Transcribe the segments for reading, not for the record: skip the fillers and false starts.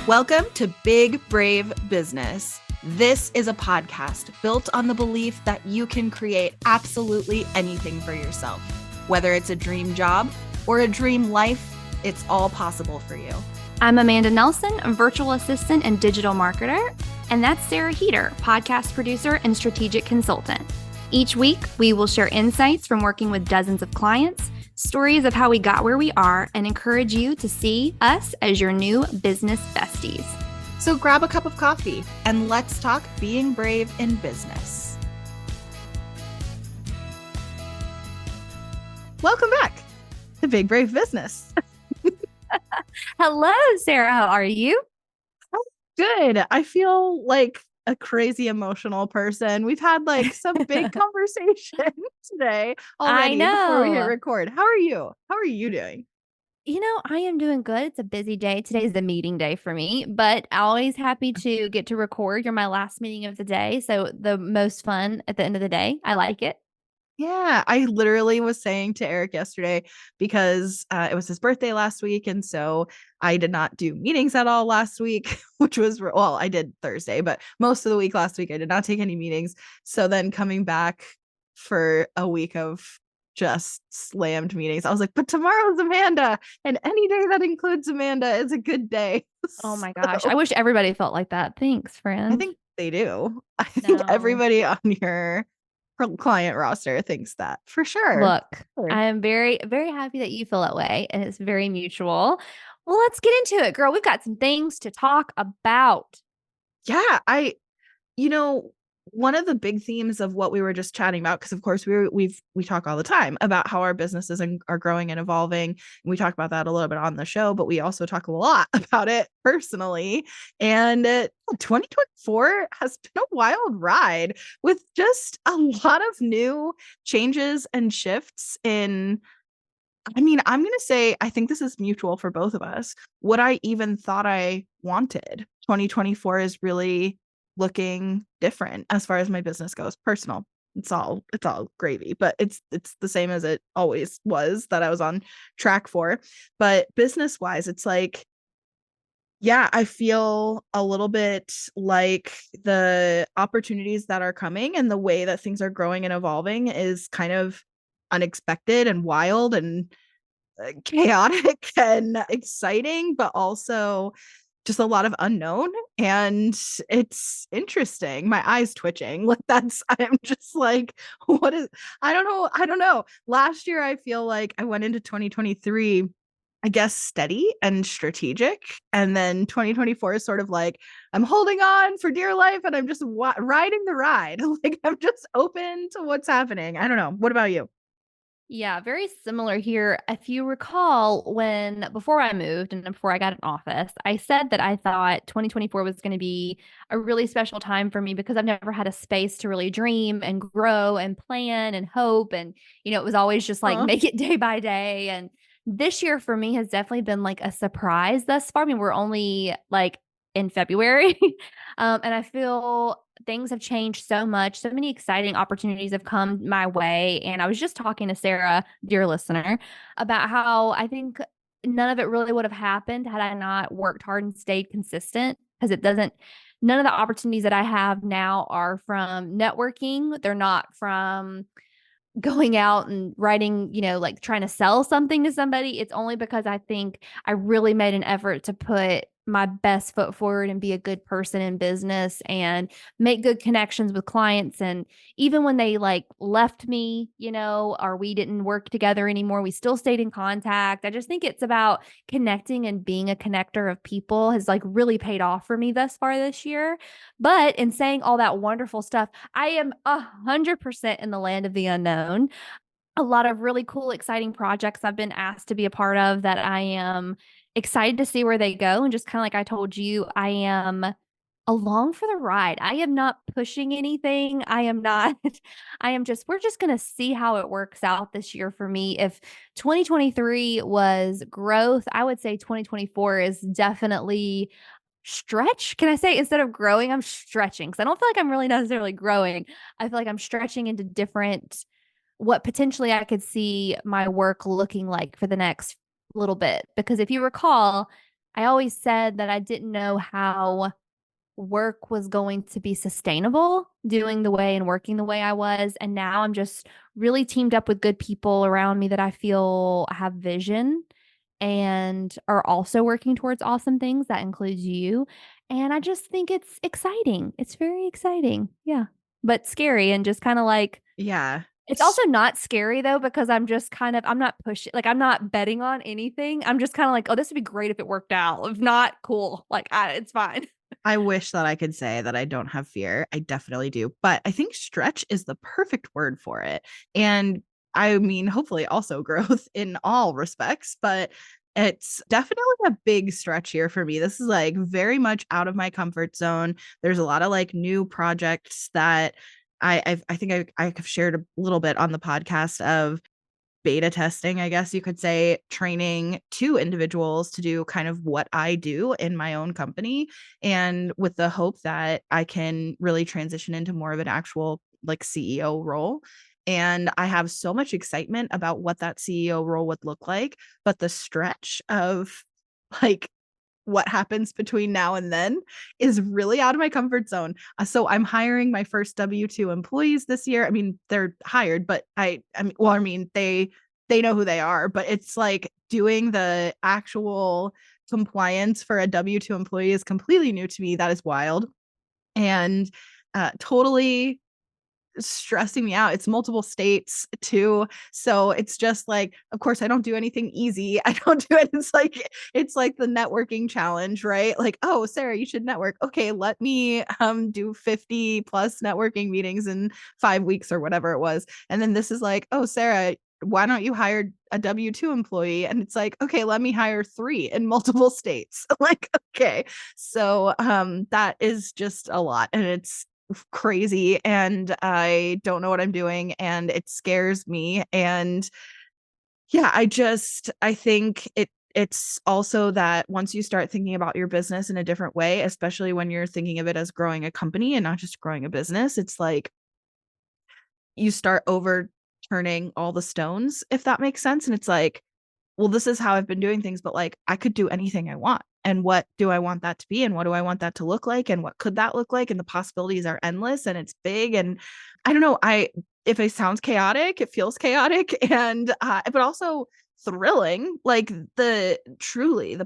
Welcome to Big Brave Business. This is a podcast built on the belief that you can create absolutely anything for yourself. Whether it's a dream job or a dream life, it's all possible for you. I'm Amanda Nelson, a virtual assistant and digital marketer, and that's Sarah Heater, podcast producer and strategic consultant. Each week, we will share insights from working with dozens of clients, stories of how we got where we are, and encourage you to see us as your new business besties. So grab a cup of coffee and let's talk being brave in business. Welcome back to Big Brave Business. Hello, Sarah. How are you? Good. I feel like a crazy emotional person. We've had like some big conversation today already before we hit record. How are you? How are you doing? You know, I am doing good. It's a busy day. Today's the meeting day for me, but always happy to get to record. You're my last meeting of the day, so the most fun at the end of the day. I like it. Yeah, I literally was saying to Eric yesterday because it was his birthday last week. And so I did not do meetings at all last week, which was, well, I did Thursday, but most of the week last week, I did not take any meetings. So then coming back for a week of just slammed meetings, I was like, but tomorrow's Amanda, and any day that includes Amanda is a good day. Oh my gosh. I wish everybody felt like that. Thanks, friend. I think they do. I think everybody on your client roster thinks that for sure. Look, I am very, very happy that you feel that way, and it's very mutual. Well, let's get into it, girl. We've got some things to talk about. Yeah, one of the big themes of what we were just chatting about, because of course we talk all the time about how our businesses are growing and evolving, and we talk about that a little bit on the show, but we also talk a lot about it personally. And 2024 has been a wild ride with just a lot of new changes and shifts in, I'm going to say, I think this is mutual for both of us. What I even thought I wanted, 2024 is really looking different as far as my business goes. Personal, it's all gravy, but it's the same as it always was that I was on track for. But business wise, it's like, yeah, I feel a little bit like the opportunities that are coming and the way that things are growing and evolving is kind of unexpected and wild and chaotic and exciting, but also just a lot of unknown. And it's interesting. My eyes twitching. Like I'm just like, I don't know. Last year, I feel like I went into 2023, I guess, steady and strategic. And then 2024 is sort of like, I'm holding on for dear life and I'm just riding the ride. Like I'm just open to what's happening. I don't know. What about you? Yeah, very similar here. If you recall, before I moved and before I got an office, I said that I thought 2024 was going to be a really special time for me because I've never had a space to really dream and grow and plan and hope. And, it was always just like make it day by day. And this year for me has definitely been like a surprise thus far. I mean, we're only like in February. And I feel things have changed so much. So many exciting opportunities have come my way. And I was just talking to Sarah, dear listener, about how I think none of it really would have happened had I not worked hard and stayed consistent, because none of the opportunities that I have now are from networking. They're not from going out and writing, like trying to sell something to somebody. It's only because I think I really made an effort to put my best foot forward and be a good person in business and make good connections with clients. And even when they like left me, or we didn't work together anymore, we still stayed in contact. I just think it's about connecting, and being a connector of people has like really paid off for me thus far this year. But in saying all that wonderful stuff, I am 100% in the land of the unknown. A lot of really cool, exciting projects I've been asked to be a part of that I am excited to see where they go. And just kind of like I told you, I am along for the ride. I am not pushing anything. I am not, we're just going to see how it works out this year for me. If 2023 was growth, I would say 2024 is definitely stretch. Can I say, instead of growing, I'm stretching? Because I don't feel like I'm really necessarily growing. I feel like I'm stretching into what potentially I could see my work looking like for the next little bit. Because if you recall, I always said that I didn't know how work was going to be sustainable doing the way and working the way I was. And now I'm just really teamed up with good people around me that I feel have vision and are also working towards awesome things. That includes you. And I just think it's exciting. It's very exciting. Yeah. But scary and just kind of like, Yeah. it's also not scary though, because I'm just kind of, I'm not pushing, like, I'm not betting on anything. I'm just kind of like, oh, this would be great if it worked out. If not, cool. Like, it's fine. I wish that I could say that I don't have fear. I definitely do. But I think stretch is the perfect word for it. And I mean, hopefully also growth in all respects, but it's definitely a big stretch here for me. This is like very much out of my comfort zone. There's a lot of like new projects that I think I've shared a little bit on the podcast of beta testing, I guess you could say, training two individuals to do kind of what I do in my own company. And with the hope that I can really transition into more of an actual like CEO role. And I have so much excitement about what that CEO role would look like. But the stretch of like what happens between now and then is really out of my comfort zone. So I'm hiring my first W-2 employees this year. I mean, they're hired, but I mean, well, I mean, they know who they are, but it's like doing the actual compliance for a W-2 employee is completely new to me. That is wild. And totally stressing me out. It's multiple states too. So it's just like, of course, I don't do anything easy. I don't do it. It's like the networking challenge, right? Like, oh, Sarah, you should network. Okay, let me do 50 plus networking meetings in 5 weeks or whatever it was. And then this is like, oh, Sarah, why don't you hire a W-2 employee? And it's like, okay, let me hire three in multiple states. Like, okay. So that is just a lot. And it's crazy and I don't know what I'm doing and it scares me. And yeah, I think it's also that once you start thinking about your business in a different way, especially when you're thinking of it as growing a company and not just growing a business, it's like you start overturning all the stones, if that makes sense. And it's like, well, this is how I've been doing things, but like I could do anything I want. And what do I want that to be? And what do I want that to look like? And what could that look like? And the possibilities are endless and it's big. And I don't know, if it sounds chaotic, it feels chaotic and but also thrilling. Like the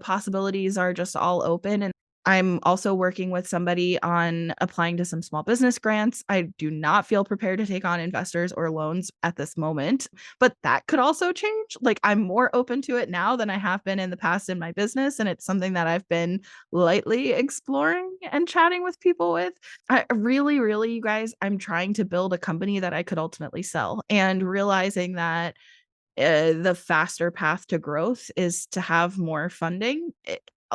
possibilities are just all open. And I'm also working with somebody on applying to some small business grants. I do not feel prepared to take on investors or loans at this moment, but that could also change. Like I'm more open to it now than I have been in the past in my business. And it's something that I've been lightly exploring and chatting with people with. I really, really, you guys, I'm trying to build a company that I could ultimately sell and realizing that the faster path to growth is to have more funding.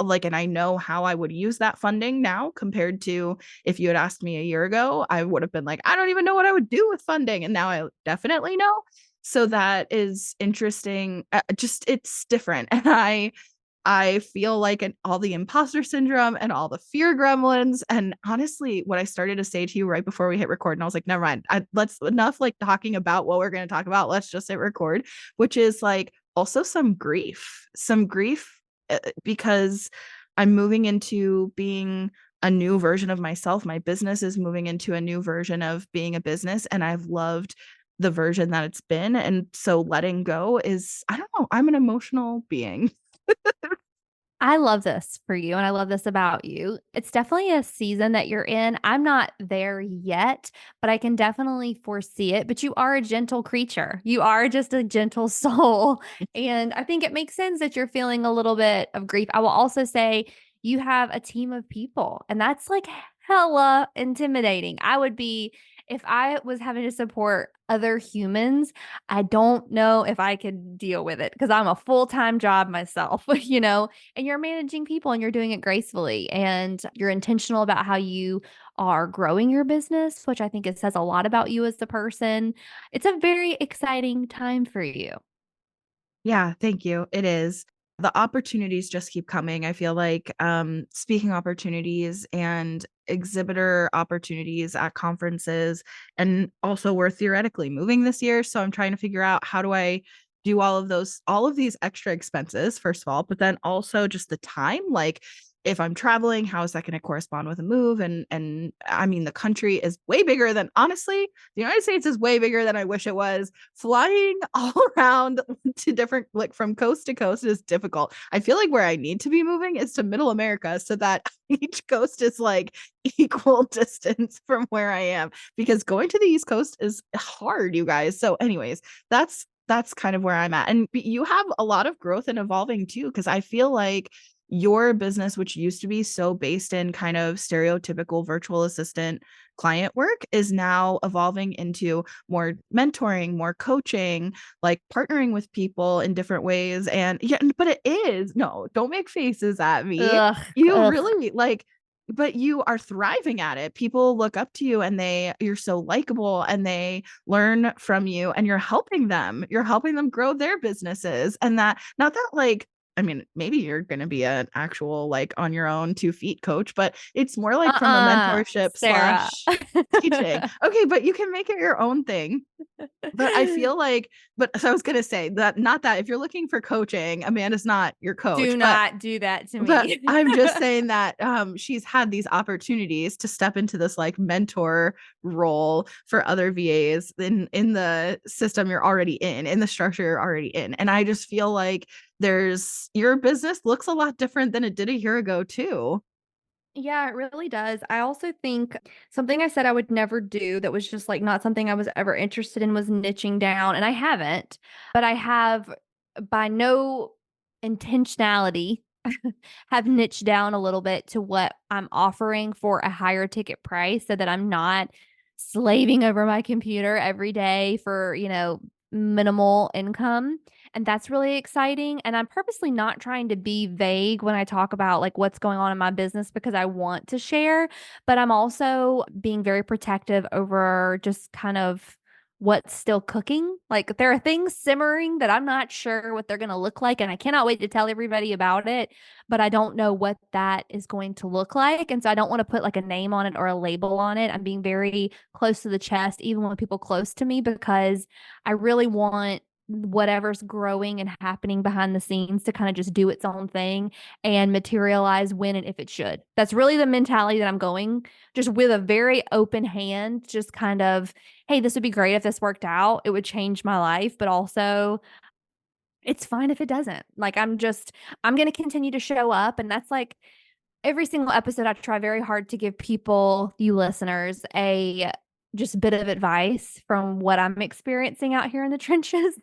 Like, and I know how I would use that funding now compared to if you had asked me a year ago, I would have been like, I don't even know what I would do with funding. And now I definitely know. So that is interesting. Just it's different. And I feel like all the imposter syndrome and all the fear gremlins. And honestly, what I started to say to you right before we hit record, and I was like, never mind. Let's enough like talking about what we're going to talk about. Let's just hit record, which is like also some grief because I'm moving into being a new version of myself. My business is moving into a new version of being a business, and I've loved the version that it's been. And so letting go is, I don't know, I'm an emotional being. I love this for you and I love this about you. It's definitely a season that you're in. I'm not there yet, but I can definitely foresee it. But you are a gentle creature. You are just a gentle soul. And I think it makes sense that you're feeling a little bit of grief. I will also say you have a team of people, and that's like hella intimidating. I would be, if I was having to support other humans, I don't know if I could deal with it because I'm a full-time job myself, and you're managing people and you're doing it gracefully and you're intentional about how you are growing your business, which I think it says a lot about you as the person. It's a very exciting time for you. Yeah, thank you. It is. The opportunities just keep coming. I feel like speaking opportunities and exhibitor opportunities at conferences, and also we're theoretically moving this year. So I'm trying to figure out how do I do all of these extra expenses, first of all, but then also just the time. Like, if I'm traveling, how is that going to correspond with a move? And I mean, the country is way bigger than, honestly, the United States is way bigger than I wish it was. Flying all around to different, like from coast to coast, is difficult. I feel like where I need to be moving is to middle America, so that each coast is like equal distance from where I am, because going to the East Coast is hard, you guys. So anyways, that's kind of where I'm at. And you have a lot of growth and evolving too, because I feel like your business, which used to be so based in kind of stereotypical virtual assistant client work, is now evolving into more mentoring, more coaching, like partnering with people in different ways. And yeah, but it is, no, don't make faces at me. Ugh, You ugh. really like, but you are thriving at it. People look up to you, and you're so likable, and they learn from you, and you're helping them grow their businesses. And that, not that like, I mean, maybe you're going to be an actual like on your own 2 feet coach, but it's more like from a mentorship Sarah. slash teaching. Okay, but you can make it your own thing. But I feel like, but so I was gonna say that, not that if you're looking for coaching, Amanda's not your Do coach, not do that to but me. I'm just saying that she's had these opportunities to step into this like mentor role for other VAs in the system you're already in the structure you're already in. And I just feel like your business looks a lot different than it did a year ago too. Yeah, it really does. I also think something I said I would never do that was just like not something I was ever interested in was niching down. And I haven't, but I have by no intentionality have niched down a little bit to what I'm offering for a higher ticket price so that I'm not slaving over my computer every day for, minimal income. And that's really exciting. And I'm purposely not trying to be vague when I talk about like what's going on in my business because I want to share, but I'm also being very protective over just kind of what's still cooking. Like there are things simmering that I'm not sure what they're going to look like. And I cannot wait to tell everybody about it, but I don't know what that is going to look like. And so I don't want to put like a name on it or a label on it. I'm being very close to the chest, even with people close to me, because I really want whatever's growing and happening behind the scenes to kind of just do its own thing and materialize when and if it should. That's really the mentality that I'm going, just with a very open hand, just kind of, hey, this would be great if this worked out. It would change my life, but also it's fine if it doesn't. Like I'm going to continue to show up, and that's like every single episode I try very hard to give people, you listeners, a just bit of advice from what I'm experiencing out here in the trenches.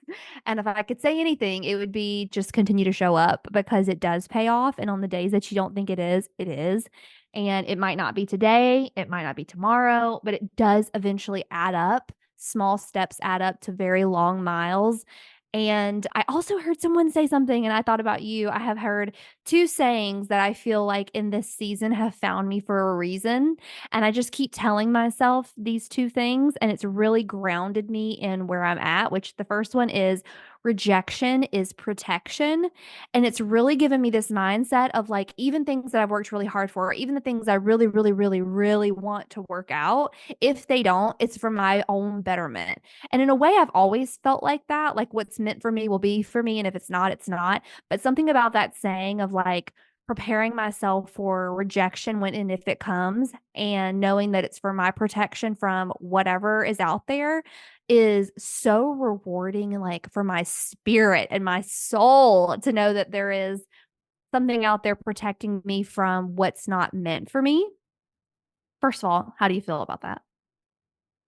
And if I could say anything, it would be just continue to show up because it does pay off. And on the days that you don't think it is, it is. And it might not be today, it might not be tomorrow, but it does eventually add up. Small steps add up to very long miles. And I also heard someone say something, and I thought about you. I have heard two sayings that I feel like in this season have found me for a reason. And I just keep telling myself these two things, and it's really grounded me in where I'm at, which the first one is rejection is protection. And it's really given me this mindset of like, even things that I've worked really hard for, even the things I really, really, really, really want to work out, if they don't, it's for my own betterment. And in a way, I've always felt like that. Like, what's meant for me will be for me. And if it's not, it's not. But something about that saying of like preparing myself for rejection when and if it comes, and knowing that it's for my protection from whatever is out there is so rewarding, like for my spirit and my soul to know that there is something out there protecting me from what's not meant for me. First of all, how do you feel about that?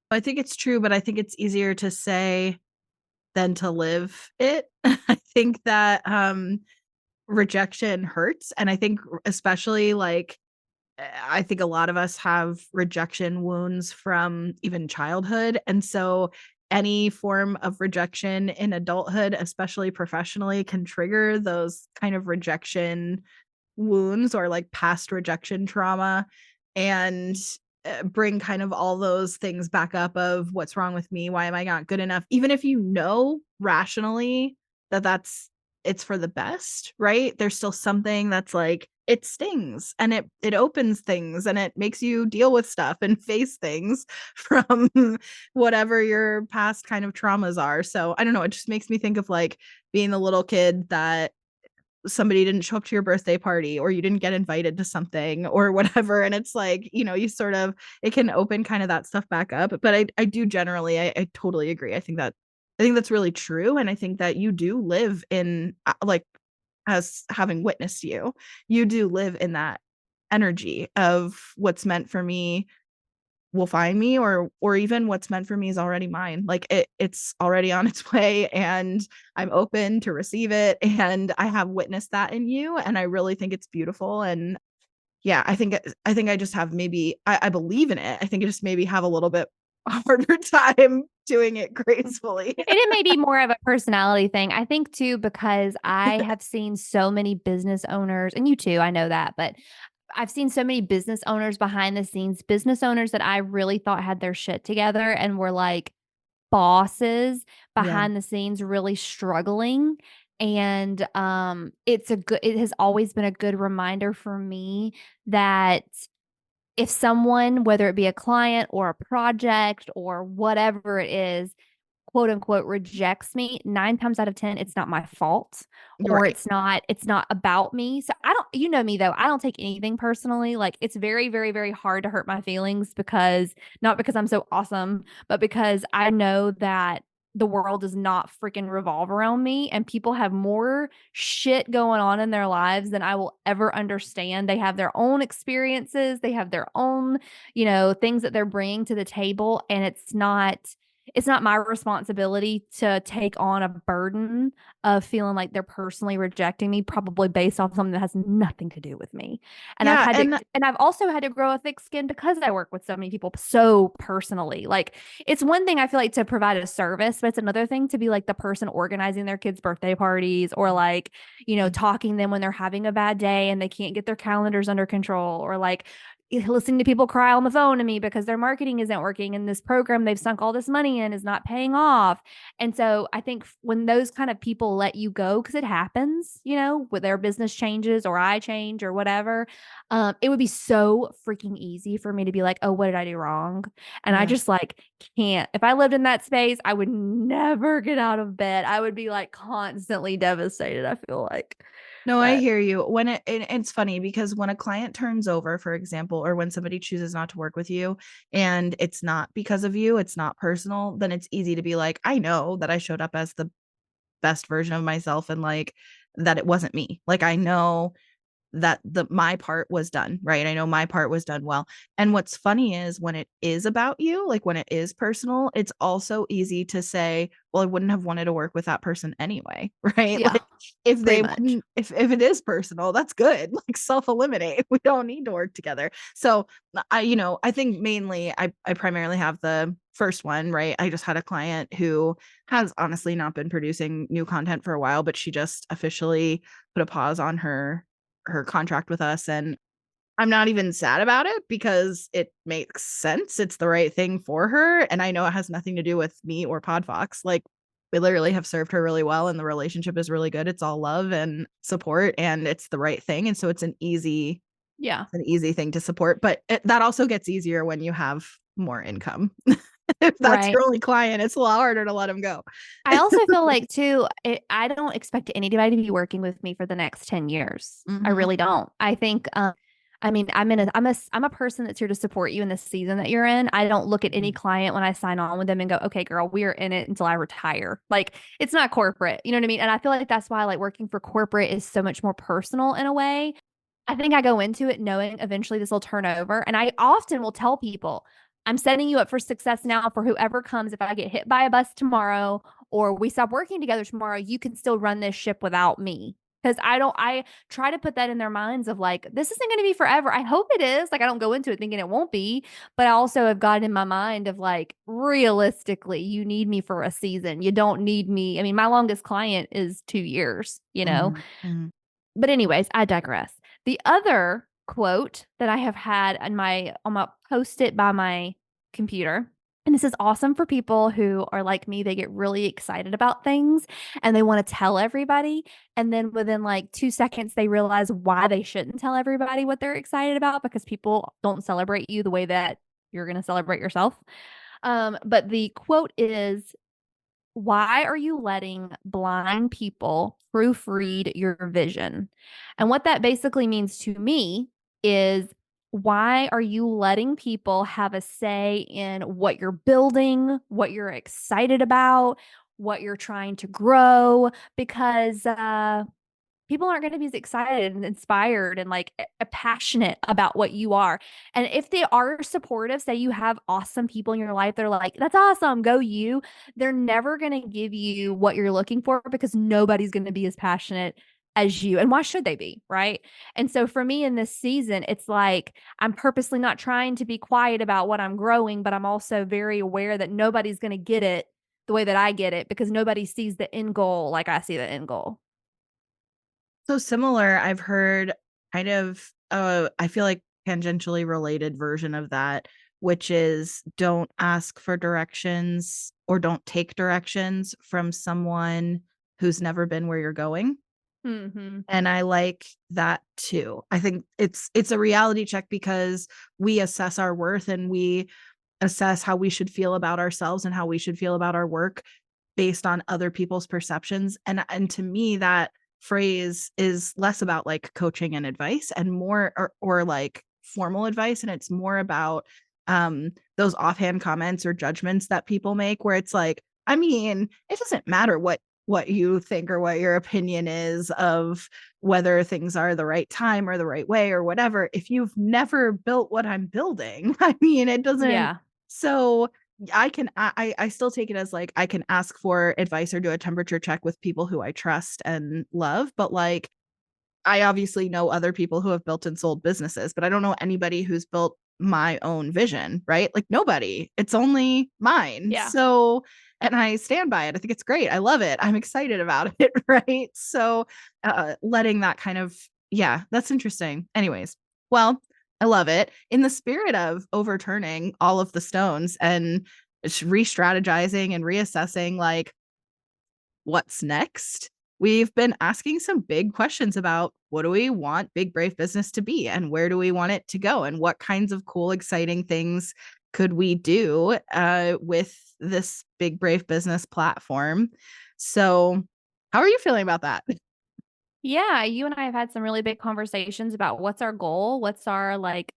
I think it's true, but I think it's easier to say than to live it. I think that rejection hurts. And I think, especially like, I think a lot of us have rejection wounds from even childhood. And so any form of rejection in adulthood, especially professionally, can trigger those kind of rejection wounds or like past rejection trauma, and bring kind of all those things back up of what's wrong with me, why am I not good enough, even if you know rationally that it's for the best, right? There's still something that's like it stings and it opens things and it makes you deal with stuff and face things from whatever your past kind of traumas are. So I don't know, it just makes me think of like being the little kid that somebody didn't show up to your birthday party or you didn't get invited to something or whatever, and it's like, you know, you sort of, it can open kind of that stuff back up. But I do generally, I totally agree. I think that's really true, and I think that you do live in like, as having witnessed you, you do live in that energy of what's meant for me will find me, or even what's meant for me is already mine. Like it's already on its way and I'm open to receive it, and I have witnessed that in you, and I really think it's beautiful. And yeah, I think I just have, maybe I believe in it. I think I just maybe have a little bit harder time doing it gracefully. It may be more of a personality thing. I think too, because I have seen so many business owners, and you too, I know that, but I've seen so many business owners behind the scenes, business owners that I really thought had their shit together and were like bosses Yeah, behind the scenes really struggling. And it has always been a good reminder for me that if someone, whether it be a client or a project or whatever it is, quote unquote rejects me, 9 times out of 10 it's not my fault, you're or right. it's not about me. So I don't, you know me though, I don't take anything personally. Like it's very very very hard to hurt my feelings, because not because I'm so awesome, but because I know that the world does not freaking revolve around me, and people have more shit going on in their lives than I will ever understand. They have their own experiences, they have their own, things that they're bringing to the table, and it's not my responsibility to take on a burden of feeling like they're personally rejecting me, probably based off something that has nothing to do with me. And Yeah, and I've also had to grow a thick skin because I work with so many people so personally. Like it's one thing I feel like to provide a service, but it's another thing to be like the person organizing their kids' birthday parties, or like, talking to them when they're having a bad day and they can't get their calendars under control, or like listening to people cry on the phone to me because their marketing isn't working and this program they've sunk all this money in is not paying off. And so I think when those kind of people let you go, because it happens, with their business changes or I change or whatever, it would be so freaking easy for me to be like, oh, what did I do wrong? And I yeah. just like can't. If I lived in that space, I would never get out of bed. I would be like constantly devastated, I feel like. No, I But hear you. When it's funny because when a client turns over, for example, or when somebody chooses not to work with you and it's not because of you, it's not personal, then it's easy to be like, I know that I showed up as the best version of myself and like that it wasn't me. Like I know that my part was done, right? I know my part was done well. And what's funny is when it is about you, like when it is personal, it's also easy to say, well, I wouldn't have wanted to work with that person anyway, right? yeah, Like if pretty they much. wouldn't, if it is personal, that's good. Like self-eliminate. We don't need to work together. So I think mainly I primarily have the first one, right? I just had a client who has honestly not been producing new content for a while, but she just officially put a pause on her contract with us, and I'm not even sad about it because it makes sense. It's the right thing for her, and I know it has nothing to do with me or Podfox. Like we literally have served her really well and the relationship is really good. It's all love and support and it's the right thing, and so Yeah. it's an easy thing to support, but that also gets easier when you have more income. If that's Right. your only client, it's a lot harder to let them go. I also feel like too, I don't expect anybody to be working with me for the next 10 years. I Mhm. really don't. I think, I mean, I'm a person that's here to support you in the season that you're in. I don't look at any Mhm. client when I sign on with them and go, okay, girl, we are in it until I retire. Like it's not corporate, you know what I mean? And I feel like that's why like working for corporate is so much more personal in a way. I think I go into it knowing eventually this will turn over. And I often will tell people, I'm setting you up for success now for whoever comes. If I get hit by a bus tomorrow or we stop working together tomorrow, you can still run this ship without me. Because I try to put that in their minds of like, this isn't going to be forever. I hope it is. Like, I don't go into it thinking it won't be. But I also have got in my mind of like, realistically, you need me for a season. You don't need me. I mean, my longest client is 2 years, you know? Mhm. Mhm. But anyways, I digress. The other quote that I have had on my post-it by my computer And this is awesome for people who are like me. They get really excited about things and they want to tell everybody. And then within like 2 seconds, they realize why they shouldn't tell everybody what they're excited about because people don't celebrate you the way that you're going to celebrate yourself. But the quote is, why are you letting blind people proofread your vision? And what that basically means to me is, why are you letting people have a say in what you're building, what you're excited about, what you're trying to grow? Because people aren't going to be as excited and inspired and like passionate about what you are. And if they are supportive, say you have awesome people in your life, they're like, that's awesome, go you. They're never going to give you what you're looking for because nobody's going to be as passionate as you. And why should they be? Right. And so for me in this season, it's like I'm purposely not trying to be quiet about what I'm growing, but I'm also very aware that nobody's going to get it the way that I get it because nobody sees the end goal like I see the end goal. So similar, I've heard kind of I feel like tangentially related version of that, which is don't ask for directions or don't take directions from someone who's never been where you're going. Hmm. And I like that too. I think it's a reality check because we assess our worth and we assess how we should feel about ourselves and how we should feel about our work based on other people's perceptions. And to me, that phrase is less about like coaching and advice and more or like formal advice. And it's more about those offhand comments or judgments that people make where it's like, I mean, it doesn't matter what you think or what your opinion is of whether things are the right time or the right way or whatever. If you've never built what I'm building, I mean, it doesn't. Yeah. So I still take it as like I can ask for advice or do a temperature check with people who I trust and love, but like I obviously know other people who have built and sold businesses, but I don't know anybody who's built my own vision, right? Like nobody. It's only mine. Yeah. So, and I stand by it. I think it's great. I love it. I'm excited about it, right? So, letting that kind of yeah, that's interesting. Anyways, well, I love it. In the spirit of overturning all of the stones and re-strategizing and reassessing like what's next, we've been asking some big questions about what do we want Big Brave Business to be and where do we want it to go and what kinds of cool, exciting things could we do with this Big Brave Business platform. So, how are you feeling about that? Yeah, you and I have had some really big conversations about what's our goal, what's our like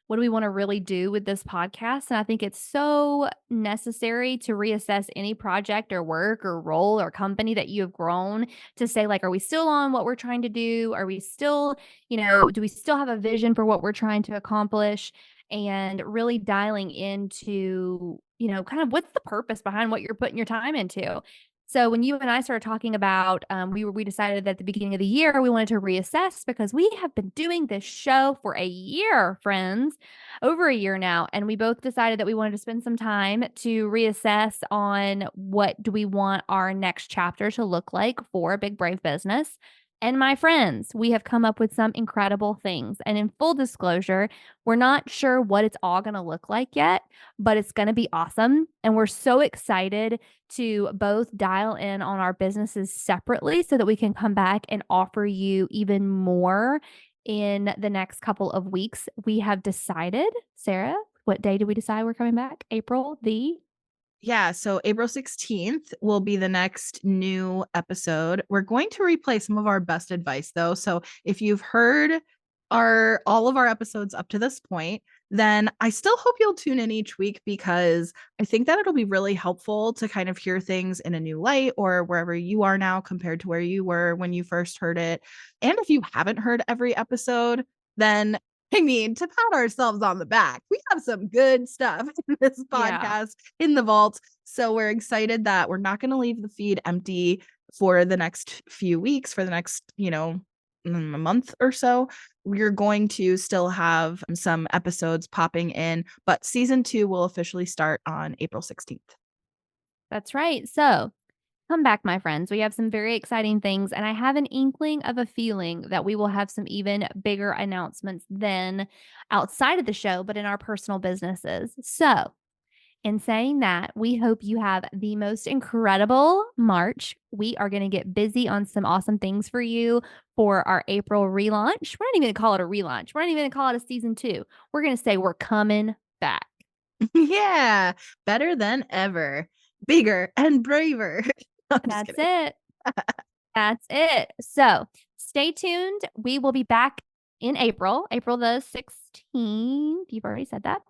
what do we want to really do with this podcast? And I think it's so necessary to reassess any project or work or role or company that you have grown to say, like, are we still on what we're trying to do? Are we still, do we still have a vision for what we're trying to accomplish? And really dialing into, kind of what's the purpose behind what you're putting your time into. So when you and I started talking about, we decided that at the beginning of the year we wanted to reassess because we have been doing this show for a year, friends, over a year now, and we both decided that we wanted to spend some time to reassess on what do we want our next chapter to look like for Big Brave Business. And my friends, we have come up with some incredible things. And in full disclosure, we're not sure what it's all going to look like yet, but it's going to be awesome. And we're so excited to both dial in on our businesses separately so that we can come back and offer you even more in the next couple of weeks. We have decided, Sarah, what day did we decide we're coming back? April the Yeah, so April 16th will be the next new episode. We're going to replay some of our best advice though. So if you've heard our all of our episodes up to this point, then I still hope you'll tune in each week because I think that it'll be really helpful to kind of hear things in a new light or wherever you are now compared to where you were when you first heard it. And if you haven't heard every episode, then I mean, to pat ourselves on the back, we have some good stuff in this Yeah, podcast in the vault. So we're excited that we're not going to leave the feed empty for the next few weeks, for the next, a month or so. We're going to still have some episodes popping in, but season 2 will officially start on April 16th. that's right. So come back, my friends. We have some very exciting things, and I have an inkling of a feeling that we will have some even bigger announcements than outside of the show, but in our personal businesses. So In saying that, we hope you have the most incredible March. We are going to get busy on some awesome things for you for our April relaunch. We're not even going to call it a relaunch. We're not even going to call it a season 2. We're going to say we're coming back. Yeah, better than ever, bigger and braver. I'm just That's kidding. it. That's it. So stay tuned. We will be back in April, April the 16th. You've already said that.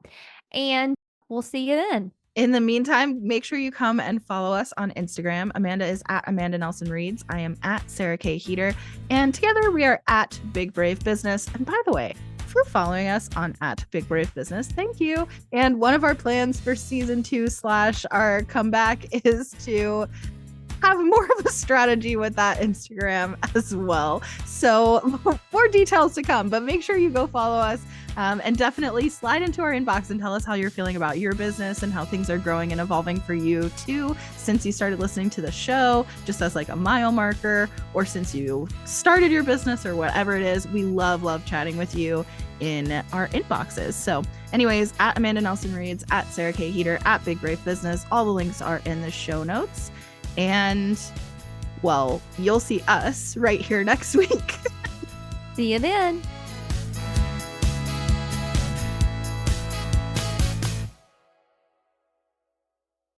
And we'll see you then. In the meantime, make sure you come and follow us on Instagram. Amanda is at Amanda Nelson Reads. I am at Sarah K. Heater. And together we are at Big Brave Business. And by the way, if you're following us on at Big Brave Business, thank you. And one of our plans for season 2 / our comeback is to have more of a strategy with that Instagram as well. So more details to come, but make sure you go follow us and definitely slide into our inbox and tell us how you're feeling about your business and how things are growing and evolving for you too, since you started listening to the show, just as like a mile marker, or since you started your business or whatever it is. We love chatting with you in our inboxes. So anyways, at Amanda Nelson Reads, at Sarah K. Heater, at Big Brave Business, all the links are in the show notes. And, well, you'll see us right here next week. See you then.